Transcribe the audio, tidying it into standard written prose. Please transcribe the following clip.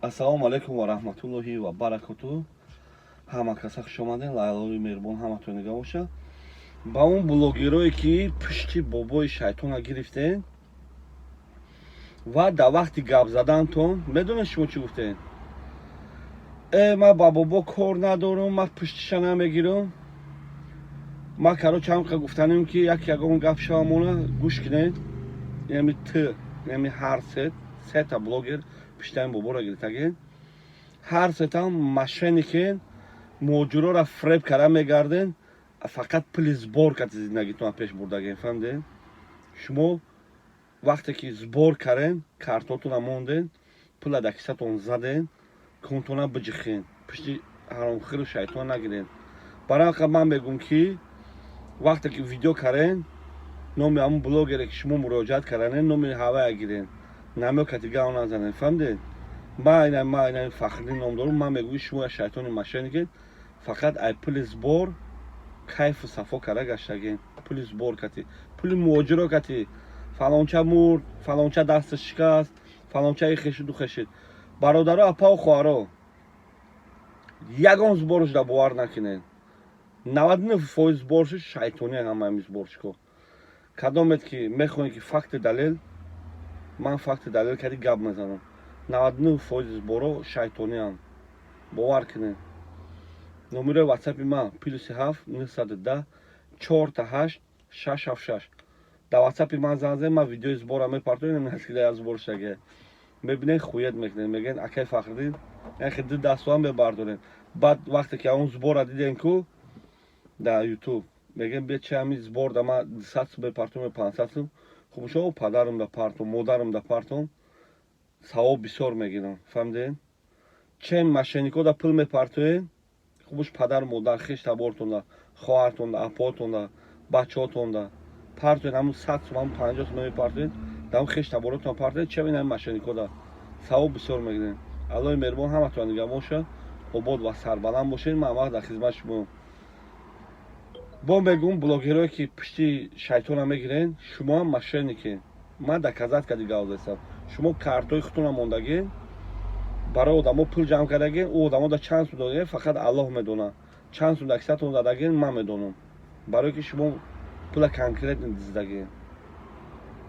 Ассалому алайкум ва раҳматуллоҳи ва баракатуҳ. Ҳама каса хуш омадед. Лайлаи меҳрубон ҳаматон нигоҳ боша. Ба он блогерое ки пушти бобои шайтона гирифтед ва дар вақти гап задантон медонед шумо чӣ гуфтед? Ман ба бобо кор надорам, ман пуштиша намегирам. Ман карочи ҳамқа гуфтанем ки ягон гап шавамона гӯш кунед. Яъни яъни ҳар сета блогер пуштаи боборо гирифтаген. ҳар сетам мошенникен, моҷироро фреб карда мегарден, фақат пули сборкати зиндагитона пеш бурдаген. фаҳмидед? Шумо вақте ки сбор карен, картотона монден, пула дар кисатон заден, контона биҷихен, пушти ҳаромхӯру шайтон нагирен. Барои ҳаққа ман мегӯм ки вақте ки видео карен, номи ҳамон блогере ки шумо муроҷиат карданен, номи ҳавая гирен, намёкати гав назанен. фаҳмидед? Ман Фахриддин ном дорам. Ман мегӯям шумо я шайтони мошенникен, фақат ай пули сбор кайфу сафо карда гаштаген. Пули сбор кати, пули муоҷиро кати, фалонча мурд, фалонча дасташ шикаст, фалонча ихешид ухешид. Бародаро апау хоҳаро ягон сборш да бовар накунед. 99% сборши шайтони ҳамаи сборчико. Кадомет ки мехоҳед ки факти далел, ман факти далел кади гап мезанам. 99% сборо шайтониам. бовар кунед. номерои ватсапи ман +7 910 408 676. дар ватсапи ман зан зен, ман видеои сбора мепартонем. наскида я сбор шаге мебинед, хуед мекунед, мегӯед акай Фахриддин яхе ду дастуам мебардорем. баъд вақте ки он сбора дидем ку дар ютуб, мегӯем бе чи ҳамин сбор да ман 200 сум мепартонем, 500 сум. хуб шо падарам да партон, модарам да партон, савоб бисёр мегирам. фаҳмидед? чен мошеннико да пул мепартоед, хубш падар модар хештабортон да, хоҳартон да, апотон да, бачаҳотон да партоед, ҳамун 100 сум, ҳамун 50 сум мепартоед, да ҳамун хештаборотон партоед, чавин ҳамин мошеннико да савоб бисёр мегирем. аллои меҳрубон ҳаматон нигоҳ боша. обод ва сарбаланд бошед. ман ҳамавақт дар хизмат шумоам. бо мегӯм блогерое ки пушти шайтона мегирен, шумо ҳам мошенникен. ман доказатка дига озестам. шумо картои худтона мондаген, барои одамо пул ҷамъ кардаген, у одамо да чанд сум додаген, фақат аллоҳ медонад. чанд сум дар кисатон задаген, ман медонам. барое ки шумо пула конкретно диздаген.